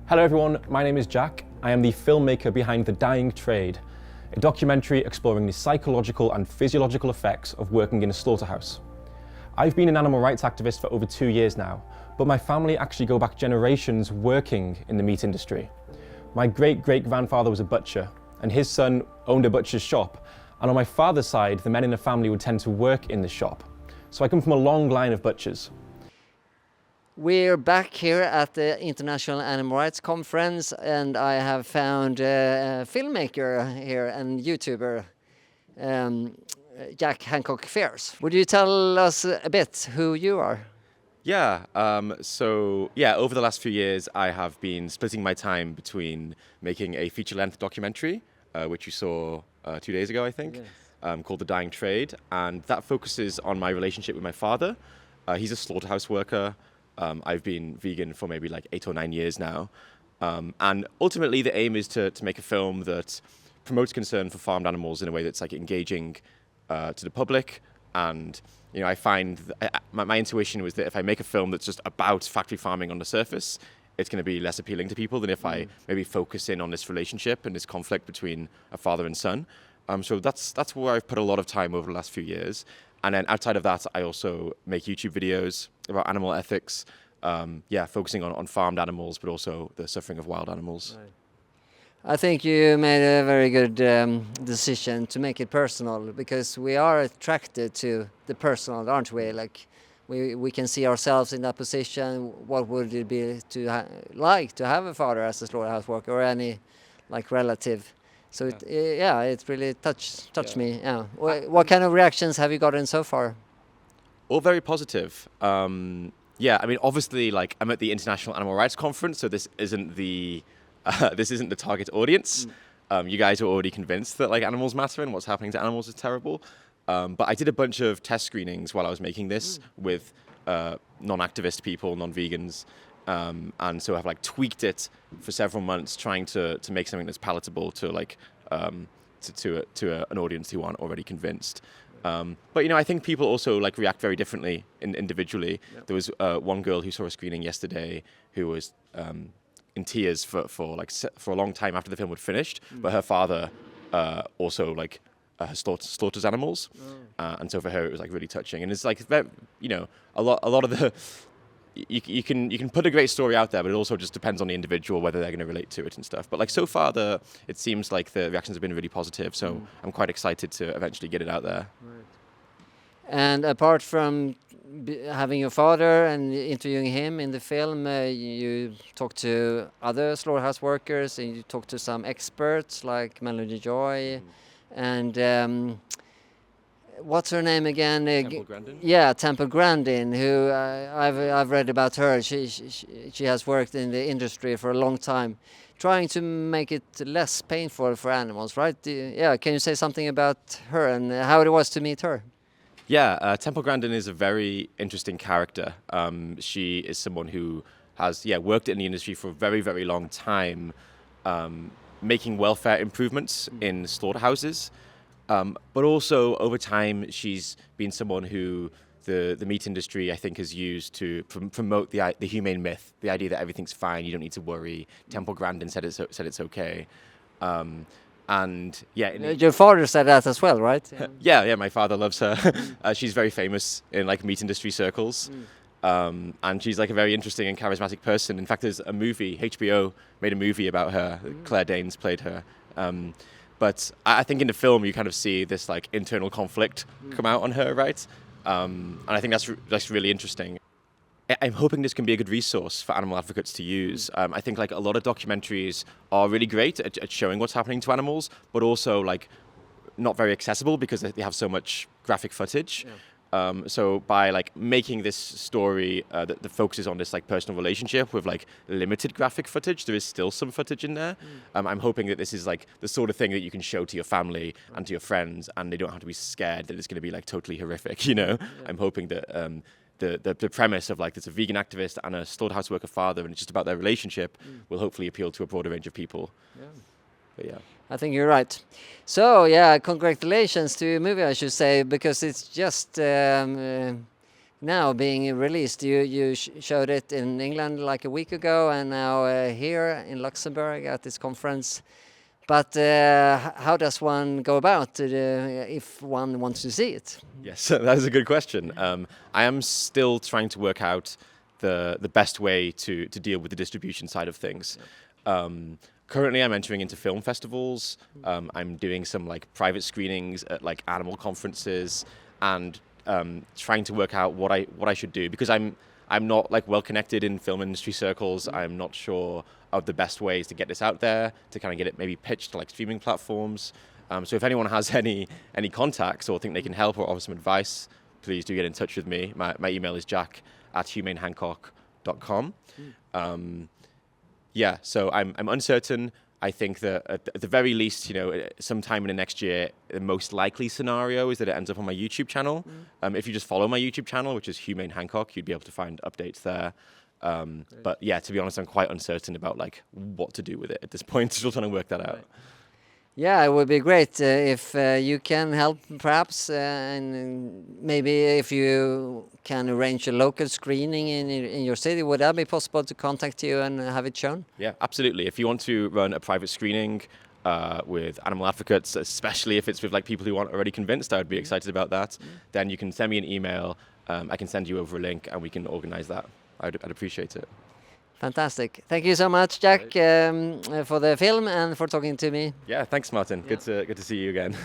Hello everyone, my name is Jack. I am the filmmaker behind The Dying Trade, a documentary exploring the psychological and physiological effects of working in a slaughterhouse. I've been an animal rights activist for over 2 years now, but my family actually go back generations working in the meat industry. My great-great-grandfather was a butcher, and his son owned a butcher's shop, and on my father's side, the men in the family would tend to work in the shop. So I come from a long line of butchers. We're back here at the International Animal Rights Conference, and I have found a filmmaker here and YouTuber, Jack Hancock-Fairs. Would you tell us a bit who you are? Over the last few years, I have been splitting my time between making a feature-length documentary, which you saw 2 days ago, I think, Yes. called The Dying Trade, and that focuses on my relationship with my father. He's a slaughterhouse worker. I've been vegan for maybe like 8 or 9 years now. And ultimately the aim is to make a film that promotes concern for farmed animals in a way that's like engaging to the public. And, you know, I find my intuition was that if I make a film that's just about factory farming on the surface, it's going to be less appealing to people than if I maybe focus in on this relationship and this conflict between a father and son. So that's where I've put a lot of time over the last few years. And then outside of that, I also make YouTube videos about animal ethics, focusing on farmed animals, but also the suffering of wild animals. Right. I think you made a very good decision to make it personal, because we are attracted to the personal, aren't we? Like we can see ourselves in that position. What would it be to like to have a father as a slaughterhouse worker or any like relative? So it really touched me. Yeah. What kind of reactions have you gotten so far? All very positive. I mean, obviously, like I'm at the International Animal Rights Conference, so this isn't the target audience. You guys are already convinced that like animals matter and what's happening to animals is terrible. But I did a bunch of test screenings while I was making this with non-activist people, non-vegans. And so I've like tweaked it for several months, trying to make something that's palatable to like to an audience who aren't already convinced. But you know, I think people also like react very differently individually. Yep. There was one girl who saw a screening yesterday who was in tears for a long time after the film had finished. But her father also like slaughters animals, and so for her it was like really touching. And it's like very, you know, a lot of the. You can put a great story out there, but it also just depends on the individual whether they're going to relate to it and stuff. But like so far, it seems like the reactions have been really positive. So I'm quite excited to eventually get it out there. Right. And apart from having your father and interviewing him in the film, you talk to other slaughterhouse workers and you talk to some experts like Melody Joy and. What's her name again? Temple Grandin? Yeah, Temple Grandin, who I've read about her. She has worked in the industry for a long time, trying to make it less painful for animals, right? Can you say something about her and how it was to meet her? Yeah, Temple Grandin is a very interesting character. She is someone who has worked in the industry for a very, very long time, making welfare improvements in slaughterhouses. But also over time, she's been someone who the meat industry, I think, has used to promote the humane myth, the idea that everything's fine, you don't need to worry. Temple Grandin said it's okay. Your father said that as well, right? Yeah, my father loves her. She's very famous in like meat industry circles. And she's like a very interesting and charismatic person. In fact, there's a movie, HBO made a movie about her. Claire Danes played her. But I think in the film you kind of see this like internal conflict come out on her, right? And I think that's really interesting. I'm hoping this can be a good resource for animal advocates to use. I think like a lot of documentaries are really great at showing what's happening to animals, but also like not very accessible because they have so much graphic footage. Yeah. So by like making this story that focuses on this like personal relationship with like limited graphic footage, there is still some footage in there. I'm hoping that this is like the sort of thing that you can show to your family and to your friends, and they don't have to be scared that it's going to be like totally horrific. You know, I'm hoping that the premise of like there's a vegan activist and a slaughterhouse worker father, and it's just about their relationship, will hopefully appeal to a broader range of people. Yeah. But yeah. I think you're right. So yeah, congratulations to your movie, I should say, because it's just now being released. You showed it in England like a week ago, and now here in Luxembourg at this conference. But how does one go about if one wants to see it? Yes, that is a good question. I am still trying to work out the best way to deal with the distribution side of things. Currently, I'm entering into film festivals. I'm doing some like private screenings at like animal conferences, and trying to work out what I should do, because I'm not like well connected in film industry circles. I'm not sure of the best ways to get this out there, to kind of get it maybe pitched to like streaming platforms. So if anyone has any contacts or think they can help or offer some advice, please do get in touch with me. My email is jack@humanehancock.com. Yeah, so I'm uncertain. I think that at the very least, sometime in the next year, the most likely scenario is that it ends up on my YouTube channel. If you just follow my YouTube channel, which is Humane Hancock, you'd be able to find updates there. But yeah, to be honest, I'm quite uncertain about like what to do with it at this point. Still trying to work that out. Yeah, it would be great if you can help, perhaps, and maybe if you can arrange a local screening in your city. Would that be possible to contact you and have it shown? Yeah, absolutely. If you want to run a private screening with animal advocates, especially if it's with like people who aren't already convinced, I would be excited about that. Then you can send me an email. I can send you over a link, and we can organize that. I'd appreciate it. Fantastic. Thank you so much, Jack, for the film and for talking to me. Yeah, thanks, Martin. Good to see you again.